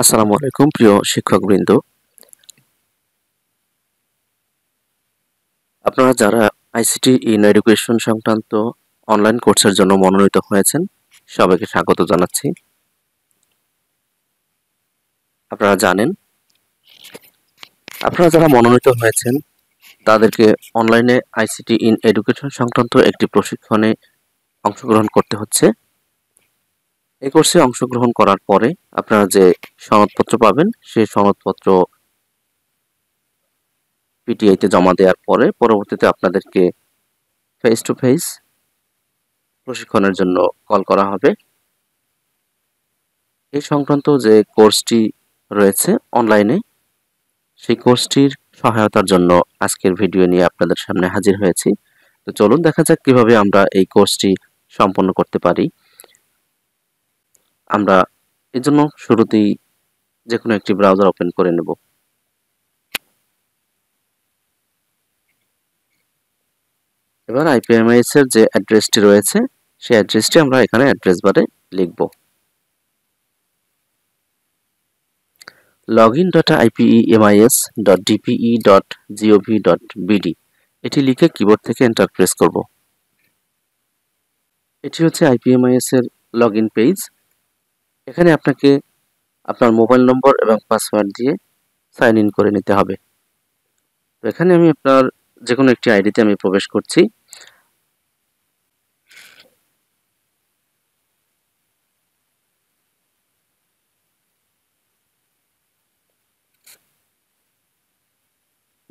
আসসালামু আলাইকুম প্রিয় শিক্ষকবৃন্দ। আপনারা যারা আইসিটি ইন এডুকেশন সংক্রান্ত অনলাইন কোর্সের জন্য মনোনীত হয়েছেন, সবাইকে স্বাগত জানাচ্ছি। আপনারা জানেন, আপনারা যারা মনোনীত হয়েছেন তাদেরকে অনলাইনে আইসিটি ইন এডুকেশন সংক্রান্ত একটি প্রশিক্ষণে অংশগ্রহণ করতে হচ্ছে। এই কোর্সে অংশগ্রহণ করার পরে আপনারা যে সনদপত্র পাবেন, সেই সনদপত্র পিটিআইতে জমা দেওয়ার পরে পরবর্তীতে আপনাদেরকে ফেস টু ফেস প্রশিক্ষণের জন্য কল করা হবে। এই সংক্রান্ত যে কোর্সটি রয়েছে অনলাইনে, সেই কোর্সটির সহায়তার জন্য আজকের ভিডিও নিয়ে আপনাদের সামনে হাজির হয়েছি। তো চলুন দেখা যাক কিভাবে আমরা এই কোর্সটি সম্পন্ন করতে পারি। আমরা এর জন্য শুরুতেই যে কোনো একটি ব্রাউজার ওপেন করে নেব। এবার আইপিএমআইএস এর যে অ্যাড্রেসটি রয়েছে, সেই অ্যাড্রেসটি আমরা এখানে অ্যাড্রেস বারে লিখব। login.ipemis.dpe.gov.bd এটি লিখে কিবোর্ড থেকে এন্টার প্রেস করব। এটি হচ্ছে আইপিএমআইএস এর লগইন পেজ। এখানে আপনাকে আপনার মোবাইল নম্বর এবং পাসওয়ার্ড দিয়ে সাইন ইন করে নিতে হবে। তো এখানে আমি আপনার যে কোনো একটি আইডিতে আমি প্রবেশ করছি।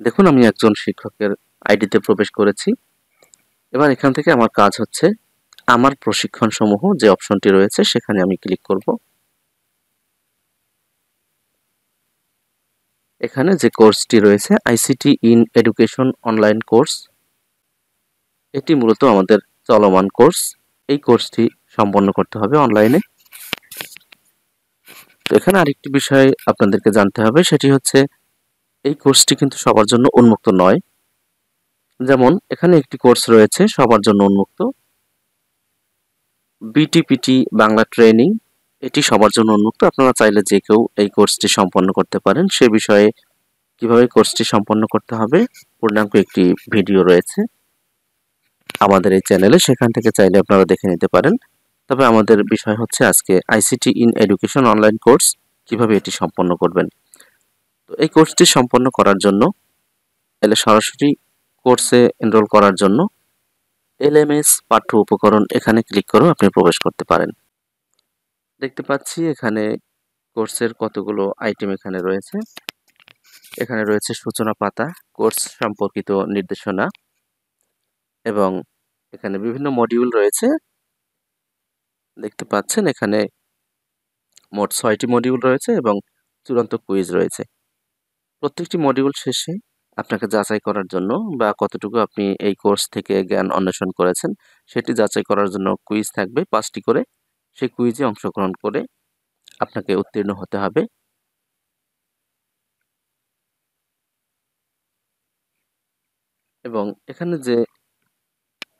দেখুন, আমি একজন শিক্ষকের আইডিতে প্রবেশ করেছি। এবার এখান থেকে আমার কাজ হচ্ছে আমার প্রশিক্ষণ সমূহ যে অপশনটি রয়েছে সেখানে আমি ক্লিক করব। এখানে যে কোর্সটি রয়েছে ICT in education online course, এটি মূলত আমাদের চলমান কোর্স। এই কোর্সটি সম্পন্ন করতে হবে অনলাইনে। তো এখানে আরেকটি বিষয় আপনাদেরকে জানতে হবে, সেটি হচ্ছে এই কোর্সটি কিন্তু সবার জন্য উন্মুক্ত নয়। যেমন এখানে একটি কোর্স রয়েছে সবার জন্য উন্মুক্ত, বিটিপিটি বাংলা ট্রেনিং, এটি সবার জন্য উন্মুক্ত। আপনারা চাইলে যে কেউ এই কোর্সটি সম্পন্ন করতে পারেন। সে বিষয়ে কিভাবে কোর্সটি সম্পন্ন করতে হবে পূর্ণাঙ্গ একটি ভিডিও রয়েছে আমাদের এই চ্যানেলে, সেখান থেকে চাইলে আপনারা দেখে নিতে পারেন। তবে আমাদের বিষয় হচ্ছে আজকে ICT in education online course, কিভাবে এটি সম্পন্ন করবেন। তো এই কোর্সটি সম্পন্ন করার জন্য সরাসরি কোর্সে এনরোল করার জন্য এলএমএস পাঠ্য উপকরণ এখানে ক্লিক করেও আপনি প্রবেশ করতে পারেন। দেখতে পাচ্ছি এখানে কোর্সের কতগুলো আইটেম এখানে রয়েছে। এখানে রয়েছে সূচনা পাতা, কোর্স সম্পর্কিত নির্দেশনা, এবং এখানে বিভিন্ন মডিউল রয়েছে। দেখতে পাচ্ছেন এখানে মোট 6টি মডিউল রয়েছে এবং চূড়ান্ত কুইজ রয়েছে। প্রত্যেকটি মডিউল শেষে আপনাকে যাচাই করার জন্য বা কতটুকু আপনি এই কোর্স থেকে জ্ঞান অন্বেষণ করেছেন সেটি যাচাই করার জন্য কুইজ থাকবে 5টি করে। সেই কুইজে অংশগ্রহণ করে আপনাকে উত্তীর্ণ হতে হবে। এবং এখানে যে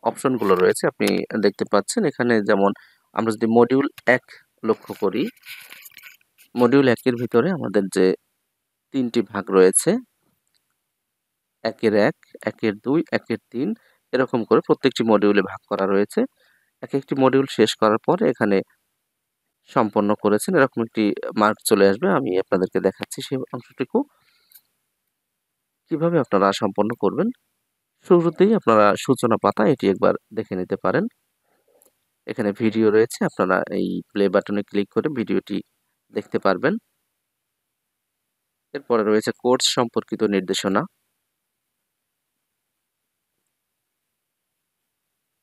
অপশনগুলো রয়েছে আপনি দেখতে পাচ্ছেন, এখানে যেমন আমরা যদি মডিউল 1 লক্ষ্য করি, মডিউল 1-এর ভিতরে আমাদের যে 3টি ভাগ রয়েছে, 1-এর 1, 1-এর 2, 1-এর 3, এরকম করে প্রত্যেকটি মডিউলে ভাগ করা রয়েছে। একটি মডিউল শেষ করার পর এখানে সম্পন্ন করেছেন এরকম একটি মার্ক চলে আসবে। আমি আপনাদেরকে দেখাচ্ছি সেই অংশটুকু কিভাবে আপনারা সম্পন্ন করবেন। শুরুতেই আপনারা সূচনা পাতা এটি একবার দেখে নিতে পারেন। এখানে ভিডিও রয়েছে, আপনারা এই প্লে বাটনে ক্লিক করে ভিডিওটি দেখতে পারবেন। এরপরে রয়েছে কোর্স সম্পর্কিত নির্দেশনা,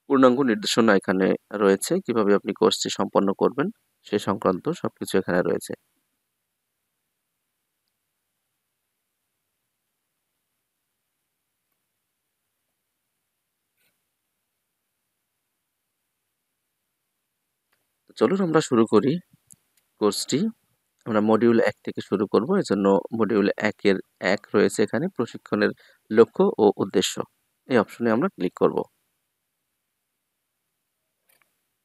পূর্ণাঙ্গ নির্দেশনা এখানে রয়েছে, কিভাবে আপনি কোর্সটি সম্পন্ন করবেন সে সংক্রান্ত সবকিছু এখানে রয়েছে। তো চলুন আমরা শুরু করি কোর্সটি। আমরা মডিউল 1 থেকে শুরু করব। এজন্য মডিউল 1-এর 1 রয়েছে এখানে প্রশিক্ষণের লক্ষ্য ও উদ্দেশ্য। এই অপশনে আমরা ক্লিক করব।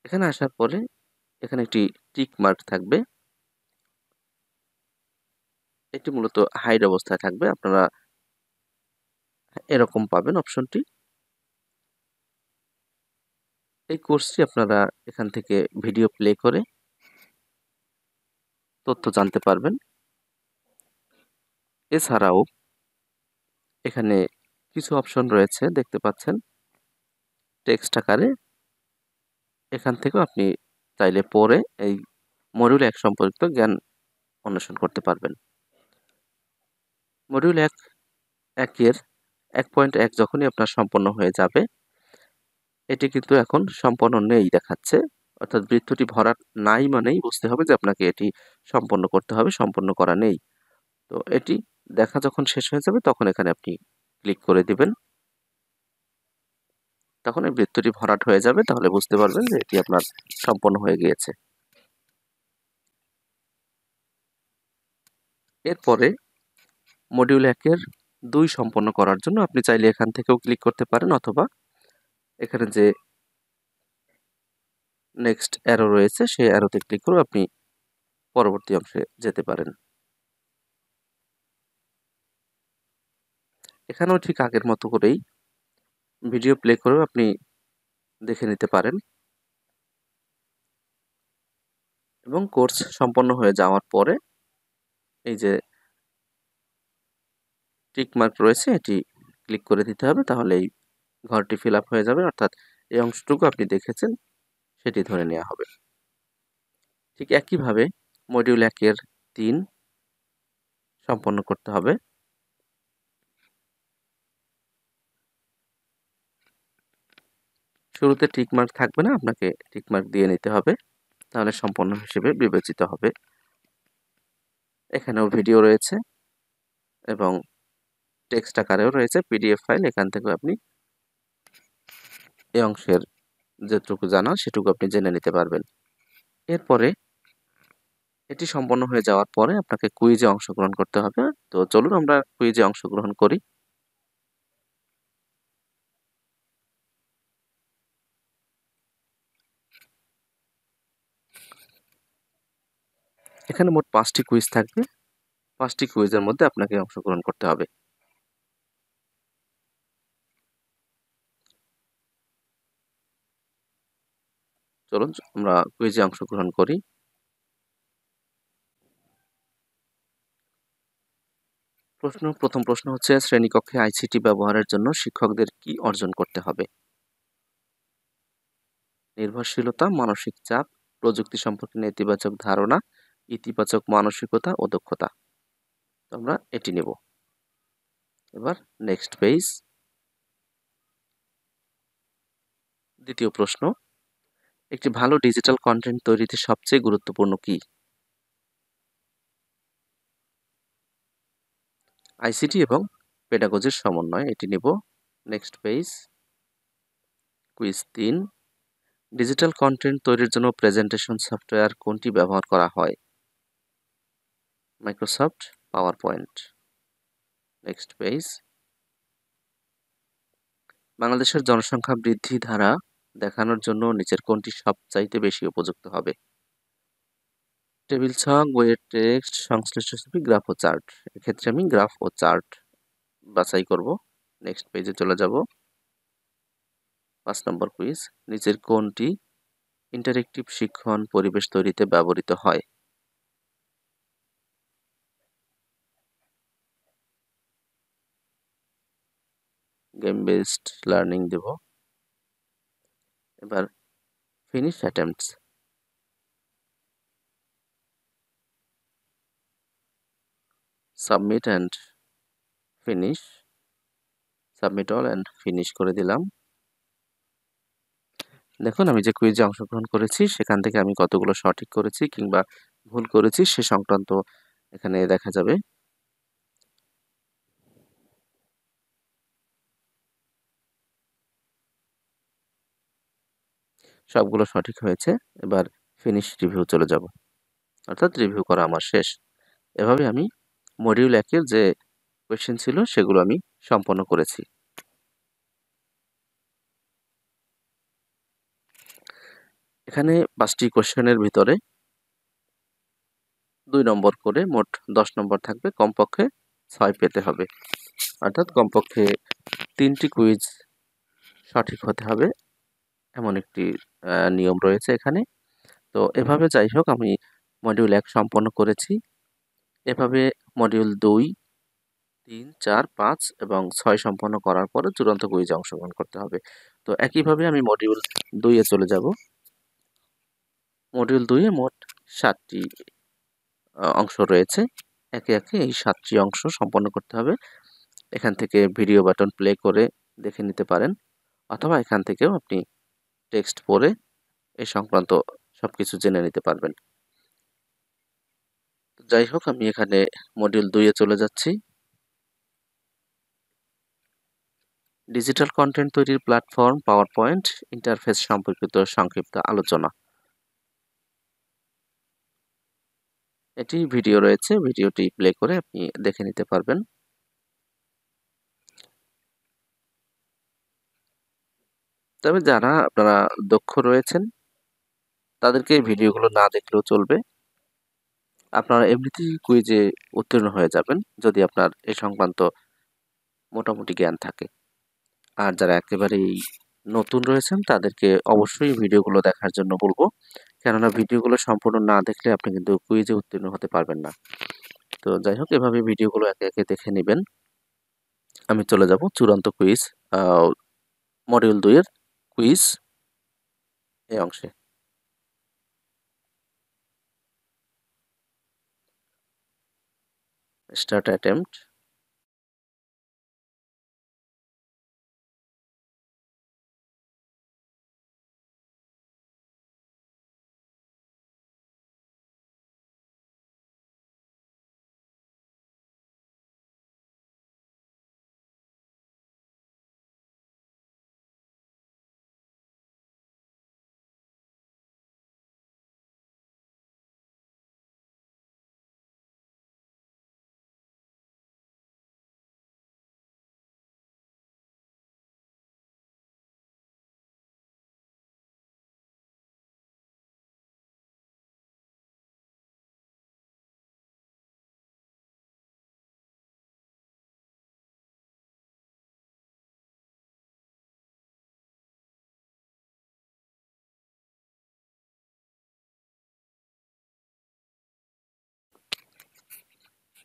এখানে আসার পরে এখানে একটি টিক মার্ক থাকবে। এটি মূলত হাইড অবস্থায় থাকবে, আপনারা এরকম পাবেন অপশনটি। এই কোর্সটি আপনারা এখান থেকে ভিডিও প্লে করে তথ্য জানতে পারবেন। এছাড়াও এখানে কিছু অপশন রয়েছে, দেখতে পাচ্ছেন টেক্সট আকারে। এখান থেকেও আপনি চাইলে পড়ে এই মডিউল 1 সম্পর্কিত জ্ঞান অন্বেষণ করতে পারবেন। মডিউল 1-এর 1.1 যখনই আপনার সম্পন্ন হয়ে যাবে, এটি কিন্তু এখন সম্পন্ন নেই দেখাচ্ছে, অর্থাৎ বৃত্তটি ভরাট নাই মানেই বুঝতে হবে যে আপনাকে এটি সম্পন্ন করতে হবে, সম্পন্ন করা নেই। তো এটি দেখা যখন শেষ হয়ে যাবে তখন এখানে আপনি ক্লিক করে দিবেন, তখন এই বৃত্তটি ভরাট হয়ে যাবে, তাহলে বুঝতে পারবেন যে এটি আপনার সম্পন্ন হয়ে গিয়েছে। এরপরে মডিউল 1-এর 2 সম্পন্ন করার জন্য আপনি চাইলে এখান থেকেও ক্লিক করতে পারেন, অথবা এখানে যে নেক্সট অ্যারো রয়েছে সেই অ্যারোতে ক্লিক করে আপনি পরবর্তী অংশে যেতে পারেন। এখানেও ঠিক আগের মতো করেই ভিডিও প্লে করেও আপনি দেখে নিতে পারেন, এবং কোর্স সম্পন্ন হয়ে যাওয়ার পরে এই যে টিক মার্ক রয়েছে এটি ক্লিক করে দিতে হবে, তাহলে এই ঘরটি ফিল আপ হয়ে যাবে, অর্থাৎ এই অংশটুকু আপনি দেখেছেন সেটি ধরে নেওয়া হবে। ঠিক একইভাবে মডিউল 1-এর 3 সম্পন্ন করতে হবে। শুরুতে টিক মার্ক থাকবে না, আপনাকে টিক মার্ক দিয়ে নিতে হবে, তাহলে সম্পন্ন হিসেবে বিবেচিত হবে। এখানেও ভিডিও রয়েছে এবং টেক্সট আকারেও রয়েছে পিডিএফ ফাইল, এখান থেকে আপনি এই অংশের যেটুকু জানা সেটুকু আপনি জেনে নিতে পারবেন। এরপরে এটি সম্পন্ন হয়ে যাওয়ার পরে আপনাকে কুইজে অংশগ্রহণ করতে হবে। তো চলুন আমরা কুইজে অংশগ্রহণ করি। এখানে মোট 5টি কুইজ থাকবে, 5টি কুইজের মধ্যে আপনাকে অংশগ্রহণ করতে হবে। চলুন আমরা কুইজে অংশগ্রহণ করি। প্রথম প্রশ্ন হচ্ছে, শ্রেণীকক্ষে আইসিটি ব্যবহারের জন্য শিক্ষকদের কি অর্জন করতে হবে? নির্ভরশীলতা, মানসিক চাপ, প্রযুক্তি সম্পর্কে নেতিবাচক ধারণা, ইতিবাচক মানসিকতা ও দক্ষতা। আমরা এটি নেব। এবার নেক্সট পেজ। দ্বিতীয় প্রশ্ন, একটি ভালো ডিজিটাল কন্টেন্ট তৈরিতে সবচেয়ে গুরুত্বপূর্ণ কি? আইসিটি এবং পেডাগজির সমন্বয়, এটি নেব। Next page. Quiz 3, digital content তৈরির জন্য প্রেজেন্টেশন সফটওয়্যার কোনটি ব্যবহার করা হয়? Microsoft power point. Next page. বাংলাদেশের জনসংখ্যা বৃদ্ধি ধারা দেখানোর জন্য নিচের কোনটি সবচাইতে বেশি উপযুক্ত হবে? টেবিল ছক, বইয়ের টেক্সট, সংশ্লিষ্ট ছবি, গ্রাফ ও চার্ট। এক্ষেত্রে আমি গ্রাফ ও চার্ট বাছাই করব। নেক্সট পেজে চলে যাব। 5 নম্বর কুইজ, নিচের কোনটি ইন্টারেক্টিভ শিক্ষণ পরিবেশ তৈরিতে ব্যবহৃত হয়? গেম বেসড লার্নিং দেব। এবার finish attempts. Submit and finish. Submit all and finish করে দিলাম। দেখুন আমি যে কুইজে অংশগ্রহণ করেছি সেখান থেকে আমি কতগুলো সঠিক করেছি কিংবা ভুল করেছি সে সংক্রান্ত এখানে দেখা যাবে। সবগুলো সঠিক হয়েছে। এবার ফিনিশ রিভিউ চলে যাব, অর্থাৎ রিভিউ করা আমার শেষ। এভাবে আমি মডিউল 1-এর যে কোয়েশ্চেন ছিল সেগুলো আমি সম্পন্ন করেছি। এখানে 5টি কোয়েশ্চেনের ভিতরে 2 নম্বর করে মোট 10 নম্বর থাকবে, কমপক্ষে 6 পেতে হবে। অর্থাৎ কমপক্ষে 3টি কুইজ সঠিক হতে হবে, এমন একটি নিয়ম রয়েছে এখানে। তো এভাবে যাই হোক আমি মডিউল 1 সম্পন্ন করেছি। এভাবে মডিউল 2, 3, 4, 5 এবং 6 সম্পন্ন করার পরে চূড়ান্ত কুইজে অংশগ্রহণ করতে হবে। তো একইভাবে আমি মডিউল 2 এ চলে যাব। মডিউল 2 এ মোট 7টি অংশ রয়েছে। একে একে এই 7টি অংশ সম্পন্ন করতে হবে। এখান থেকে ভিডিও বাটন প্লে করে দেখে নিতে পারেন, অথবা এখান থেকেও আপনি টেক্সট পড়ে এই সংক্রান্ত সবকিছু জেনে নিতে পারবেন। যাই হোক আমি এখানে মডিউল 2 এ চলে যাচ্ছি। ডিজিটাল কন্টেন্ট তৈরির প্ল্যাটফর্ম, পাওয়ার পয়েন্ট ইন্টারফেস সম্পর্কিত সংক্ষিপ্ত আলোচনা। এটি ভিডিও রয়েছে, ভিডিওটি প্লে করে আপনি দেখে নিতে পারবেন। তবে যারা আপনারা দক্ষ রয়েছেন তাদেরকে এই ভিডিওগুলো না দেখলেও চলবে। আপনারা এমনিতেই কুইজে উত্তীর্ণ হয়ে যাবেন যদি আপনার এ সংক্রান্ত মোটামুটি জ্ঞান থাকে। আর যারা একেবারেই নতুন রয়েছেন তাদেরকে অবশ্যই ভিডিওগুলো দেখার জন্য বলবো, কেননা ভিডিওগুলো সম্পূর্ণ না দেখলে আপনি কিন্তু কুইজে উত্তীর্ণ হতে পারবেন না। তো যাই হোক এভাবে ভিডিওগুলো একে একে দেখে নেবেন। আমি চলে যাব চূড়ান্ত কুইজ, মডিউল 2 এর কুইজ এই অংশে। Start attempt.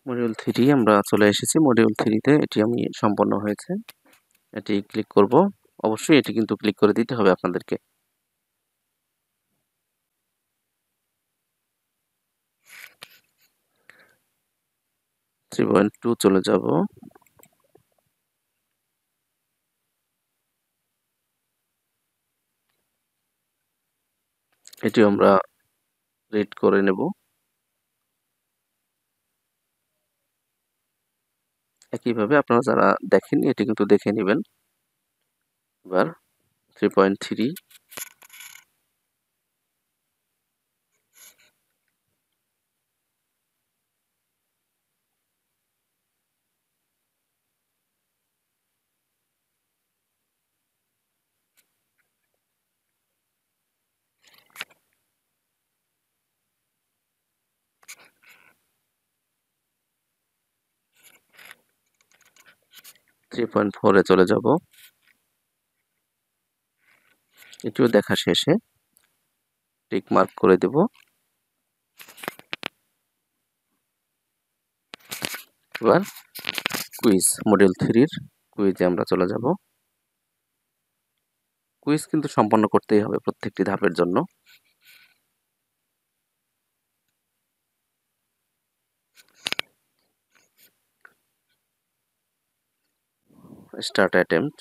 মডিউল 3 আমরা চলে এসেছি। মডিউল 3 তে এটি আমি সম্পন্ন হয়েছে। এটি ক্লিক করব। অবশ্যই এটি কিন্তু ক্লিক করে দিতে হবে আপনাদেরকে। 3.2 চলে যাব। এটি আমরা রিড করে নেব। একইভাবে আপনারা যারা দেখেননি এটি কিন্তু দেখে নেবেন। এবার 3.3, 3.4 এ চলে যাব। এটিও দেখা শেষে টিক মার্ক করে দেব। এবার কুইজ, মডিউল 3 এর কুইজে আমরা চলে যাব। কুইজ কিন্তু সম্পন্ন করতেই হবে প্রত্যেকটি ধাপের জন্য। Start attempt.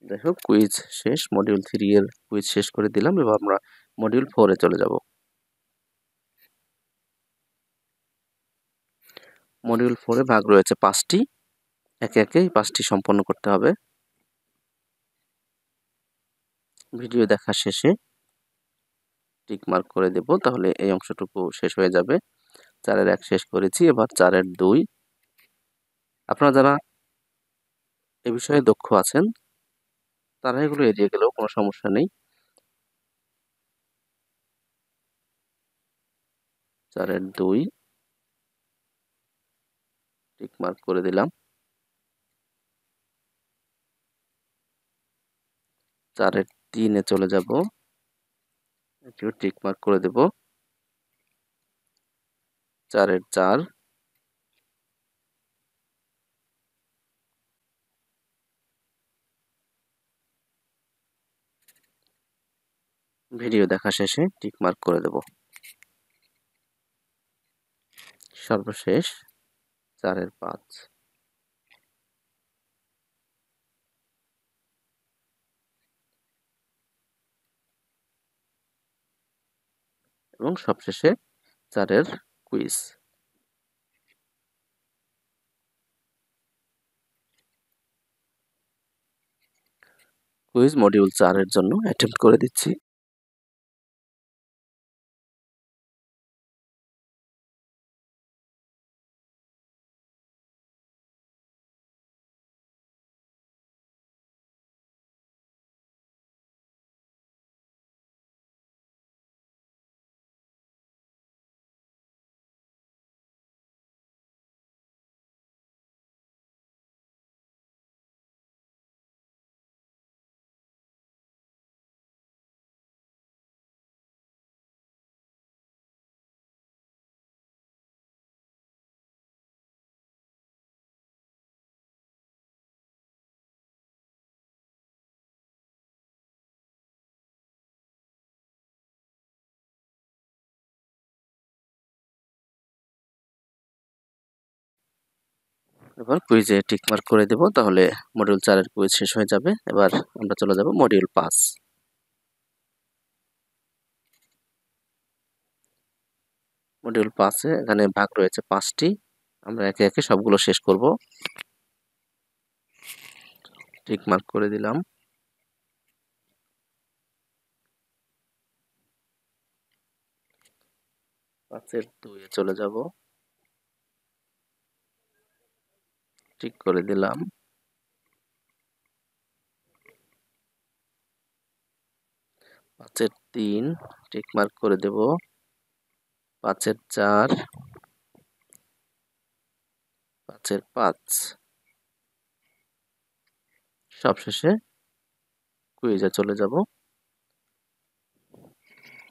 যাই হোক, কুইজ শেষ, মডিউল 3 এর কুইজ শেষ করে দিলাম। এবার আমরা মডিউল 4 এ চলে যাব। মডিউল 4 এ ভাগ রয়েছে 5টি। একে একে এই 5টি সম্পন্ন করতে হবে। ভিডিও দেখা শেষে টিক মার্ক করে দেব, তাহলে এই অংশটুকু শেষ হয়ে যাবে। 4 এর 1 শেষ করেছি, এবার 4 এর 2। আপনারা যারা এ বিষয়ে দক্ষ আছেন তারা এগুলো এড়িয়ে গেলেও কোনো সমস্যা নেই। 4 এর 2 টিক মার্ক করে দিলাম। 4 এর 3 এ চলে যাব, এটিও টিক মার্ক করে দেব। 4 এর 4, ভিডিও দেখা শেষে টিক মার্ক করে দেব। সর্বশেষ 4 এর 5, এবং সবশেষে 4 এর কুইজ। কুইজ মডিউল 4 এর জন্য অ্যাটেম্প্ট করে দিচ্ছি। এবার কুইজে টিক মার্ক করে দেব, তাহলে মডিউল 4 এর কুইজ শেষ হয়ে যাবে। এবার আমরা চলে যাব মডিউল 5। মডিউল 5 এ এখানে ভাগ রয়েছে 5টি। আমরা একে একে সবগুলো শেষ করব। টিক মার্ক করে দিলাম। 5 এর 2 এ চলে যাব, টিক করে দিলাম। 5 এর 3 টিক মার্ক করে দেব। 5 এর 4, 5 এর 5, সবশেষে কুইজে চলে যাব।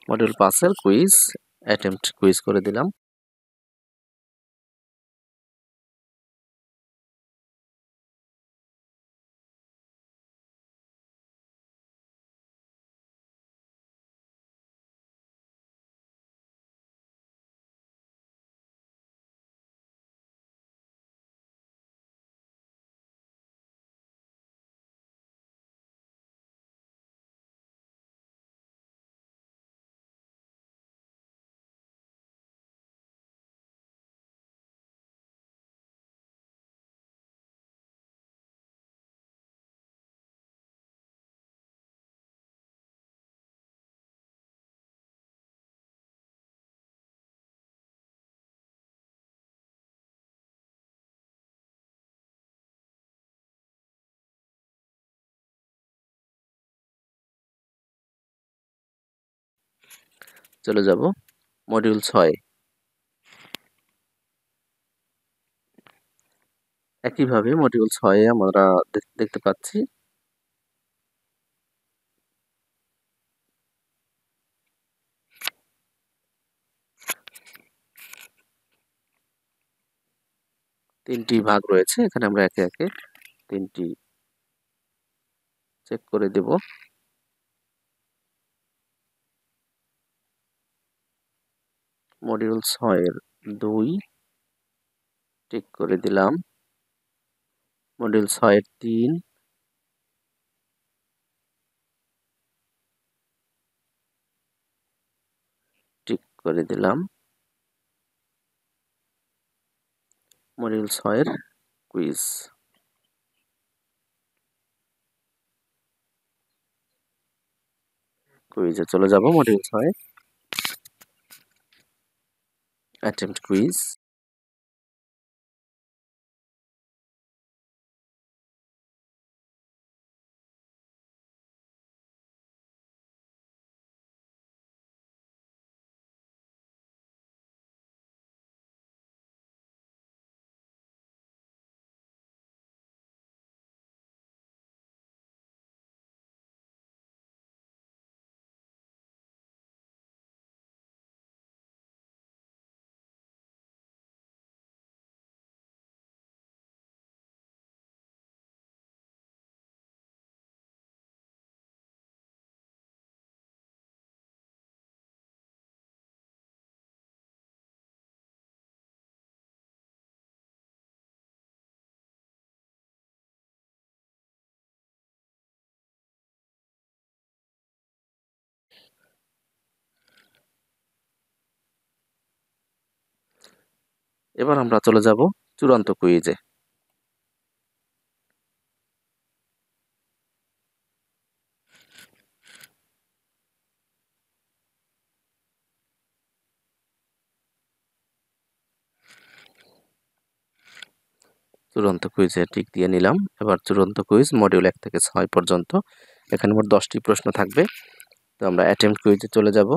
মডিউল 5 এর কুইজ অ্যাটেম্প্ট কুইজ করে দিলাম। চলে যাব মডিউল 6। একইভাবে মডিউল 6 এ আমরা দেখতে পাচ্ছি তিনটি ভাগ রয়েছে। এখানে আমরা একে একে তিনটি চেক করে দেব। মডিউল 6 এর 2 টিক করে দিলাম। মডিউল 6 এর 3, করে দিলাম। মডিউল 6 এর কুইজ। কুইজে চলে যাব। Module 6 attempt quiz. এবার আমরা চলে যাব চূড়ান্ত কুইজে। চূড়ান্ত কুইজে টিক দিয়ে নিলাম। এবার চূড়ান্ত কুইজ মডিউল 1 থেকে 6 পর্যন্ত। এখানে মোট 10টি প্রশ্ন থাকবে। তো আমরা অ্যাটেম্পট কুইজে চলে যাব।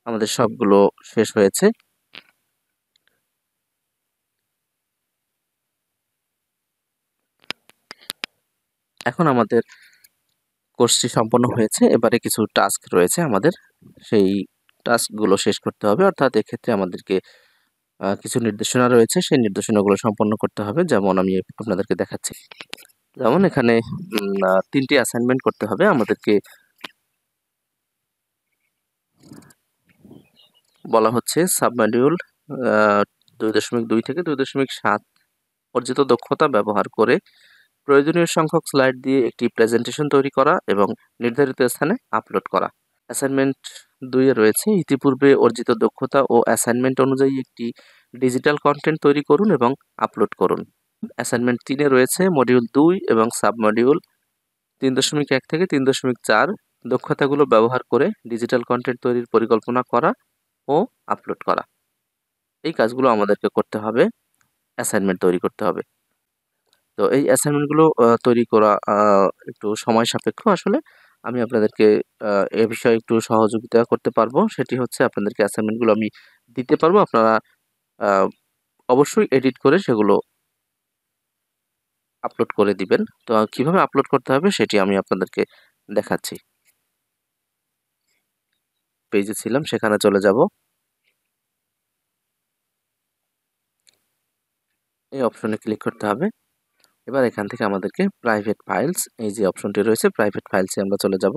আমাদের সবগুলো শেষ হয়েছে। এখন আমাদের কোর্সটি সম্পন্ন হয়েছে। এবারে কিছু টাস্ক রয়েছে আমাদের, সেই টাস্কগুলো শেষ করতে হবে। অর্থাৎ এক্ষেত্রে আমাদেরকে কিছু নির্দেশনা রয়েছে, সেই নির্দেশনাগুলো সম্পন্ন করতে হবে। যেমন আমি আপনাদেরকে দেখাচ্ছি। যেমন এখানে 3টি অ্যাসাইনমেন্ট করতে হবে আমাদেরকে। বলা হচ্ছে সাবমডিউল 2.2 থেকে 2.7 অর্জিত দক্ষতা ব্যবহার করে প্রয়োজনীয় সংখ্যক স্লাইড দিয়ে একটি প্রেজেন্টেশন তৈরি করা এবং নির্ধারিত স্থানে আপলোড করা। অ্যাসাইনমেন্ট 2 এ রয়েছে ইতিপূর্বে অর্জিত দক্ষতা ও অ্যাসাইনমেন্ট অনুযায়ী একটি ডিজিটাল কন্টেন্ট তৈরি করুন এবং আপলোড করুন। অ্যাসাইনমেন্ট 3 এ রয়েছে মডিউল 2 এবং সাবমডিউল 3.1 থেকে 3.4 দক্ষতাগুলো ব্যবহার করে ডিজিটাল কন্টেন্ট তৈরির পরিকল্পনা করা ও আপলোড করা। এই কাজগুলো আমাদেরকে করতে হবে, অ্যাসাইনমেন্ট তৈরি করতে হবে। তো এই অ্যাসাইনমেন্টগুলো তৈরি করা একটু সময় সাপেক্ষ আসলে। আমি আপনাদেরকে এ বিষয়ে একটু সহযোগিতা করতে পারবো। সেটি হচ্ছে আপনাদেরকে অ্যাসাইনমেন্টগুলো আমি দিতে পারবো। আপনারা আ অবশ্যই এডিট করে সেগুলো আপলোড করে দিবেন। তো কিভাবে আপলোড করতে হবে সেটি আমি আপনাদেরকে দেখাচ্ছি। পেজে ছিলাম, সেখানে চলে যাব। এই অপশনে ক্লিক করতে হবে। এবার এখান থেকে আমাদেরকে প্রাইভেট ফাইলস, এই যে অপশনটি রয়েছে প্রাইভেট ফাইলসে আমরা চলে যাব।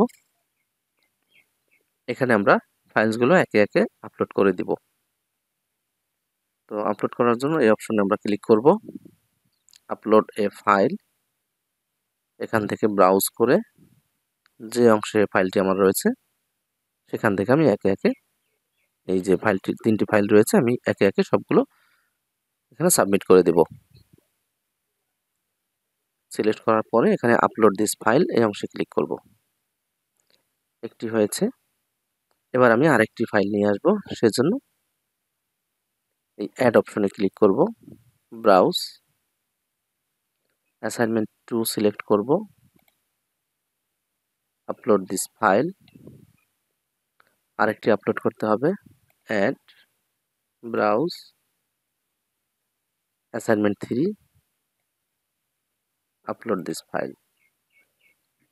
এখানে আমরা ফাইলসগুলো একে একে আপলোড করে দিব। তো আপলোড করার জন্য এই অপশনে আমরা ক্লিক করব। আপলোড এ ফাইল, এখান থেকে ব্রাউজ করে যে অংশে ফাইলটি আমার রয়েছে সেখান থেকে আমি একে একে এই যে ফাইলটি, 3টি ফাইল রয়েছে, আমি একে একে সবগুলো এখানে সাবমিট করে দেব। সিলেক্ট করার পরে এখানে আপলোড দিস ফাইল এই অংশে ক্লিক করব। একটি হয়েছে। এবার আমি আরেকটি ফাইল নিয়ে আসব, সেজন্য এই অ্যাড অপশনে ক্লিক করব। ব্রাউজ, অ্যাসাইনমেন্ট 2 সিলেক্ট করব। আপলোড দিস ফাইল, আরেকটি আপলোড করতে হবে। Add, browse, assignment 3, upload this file.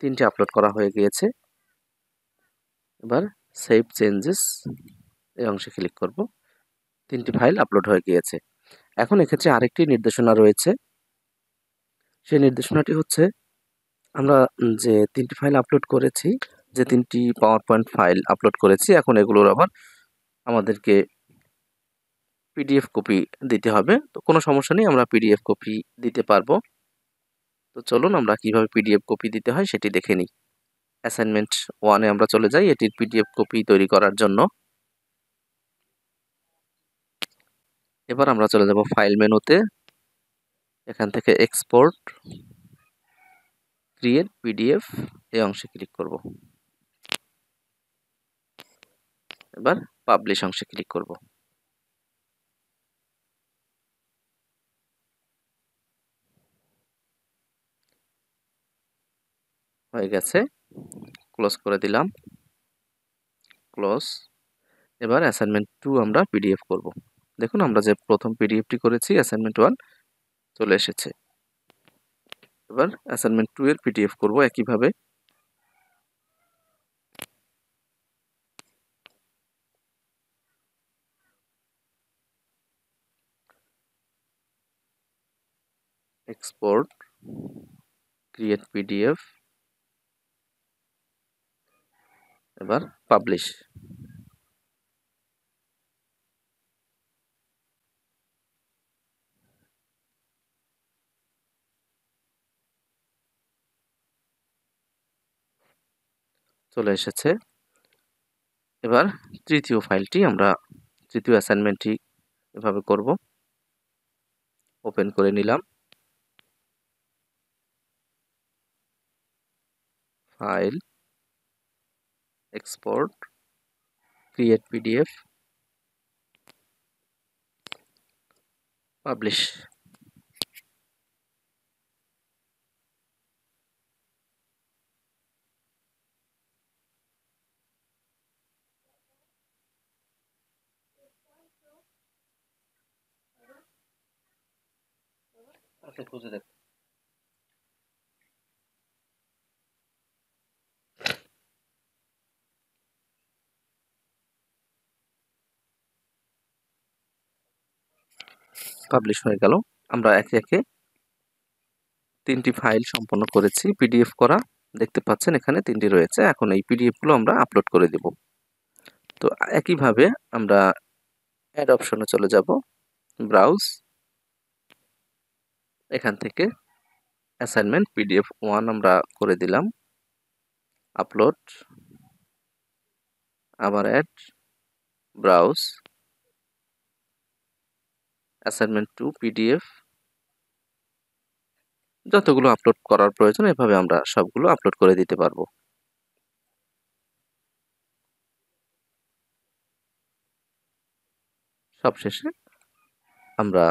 3টি আপলোড করা হয়ে গিয়েছে। এবার সেভ চেঞ্জেস এই অংশে ক্লিক করব। 3টি ফাইল আপলোড হয়ে গিয়েছে। এখন এক্ষেত্রে আরেকটি নির্দেশনা রয়েছে। সেই নির্দেশনাটি হচ্ছে আমরা যে 3টি ফাইল আপলোড করেছি, যে 3টি পাওয়ার পয়েন্ট ফাইল আপলোড করেছি, এখন এগুলোর আবার আমাদেরকে পিডিএফ কপি দিতে হবে। তো কোনো সমস্যা নেই, আমরা পিডিএফ কপি দিতে পারবো। তো চলুন আমরা কিভাবে পিডিএফ কপি দিতে হয় সেটি দেখে নিই। অ্যাসাইনমেন্ট 1 এ আমরা চলে যাই এটির পিডিএফ কপি তৈরি করার জন্য। এবার আমরা চলে যাব ফাইল মেনুতে। এখান থেকে এক্সপোর্ট, ক্রিয়েট পিডিএফ এই অংশে ক্লিক করব। এবার পাবলিশ অংশে ক্লিক করব। হয়ে গেছে, ক্লোজ করে দিলাম। ক্লোজ। এবার অ্যাসাইনমেন্ট 2 আমরা পিডিএফ করব। দেখুন আমরা যে প্রথম পিডিএফটি করেছি অ্যাসাইনমেন্ট 1 চলে এসেছে। এবার অ্যাসাইনমেন্ট 2 এর পিডিএফ করব একইভাবে। এক্সপোর্ট, ক্রিয়েট পিডিএফ, এবার পাবলিশ। চলে এসেছে। এবার তৃতীয় ফাইলটি আমরা, তৃতীয় অ্যাসাইনমেন্টটি এভাবে করব। ওপেন করে নিলাম। File, export, create PDF, publish. আচ্ছা, খুঁজে দেখ। পাবলিশ হয়ে গেল। আমরা একে একে 3টি ফাইল সম্পন্ন করেছি। পিডিএফ করা দেখতে পাচ্ছেন এখানে 3টি রয়েছে। এখন এই পিডিএফগুলো আমরা আপলোড করে দেব। তো একইভাবে আমরা অ্যাড অপশনে চলে যাব। ব্রাউজ, এখান থেকে অ্যাসাইনমেন্ট পিডিএফ 1 আমরা করে দিলাম। আপলোড, আবার অ্যাড, ব্রাউজ, অ্যাসাইনমেন্ট 2 পিডিএফ, যতগুলো আপলোড করার প্রয়োজন এভাবে আমরা সবগুলো আপলোড করে দিতে পারবো। সবশেষে আমরা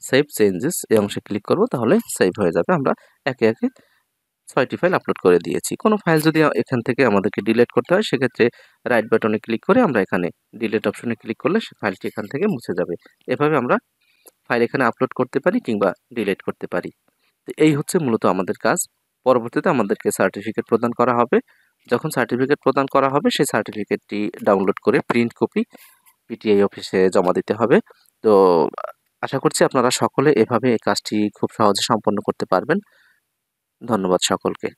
সেভ চেঞ্জেস এই অংশে ক্লিক করব, তাহলে সেভ হয়ে যাবে। আমরা একে একে 6টি ফাইল আপলোড করে দিয়েছি। কোনো ফাইল যদি এখান থেকে আমাদেরকে ডিলিট করতে হয়, সেক্ষেত্রে রাইট বাটনে ক্লিক করে আমরা এখানে ডিলিট অপশনে ক্লিক করলে সে ফাইলটি এখান থেকে মুছে যাবে। এভাবে আমরা ফাইল এখানে আপলোড করতে পারি কিংবা ডিলিট করতে পারি। তো এই হচ্ছে মূলত আমাদের কাজ। পরবর্তীতে আমাদেরকে সার্টিফিকেট প্রদান করা হবে। যখন সার্টিফিকেট প্রদান করা হবে, সেই সার্টিফিকেটটি ডাউনলোড করে প্রিন্ট কপি পিটিআই অফিসে জমা দিতে হবে। তো আশা করছি আপনারা সকলে এভাবে এই কাজটি খুব সহজে সম্পন্ন করতে পারবেন। ধন্যবাদ সকলকে।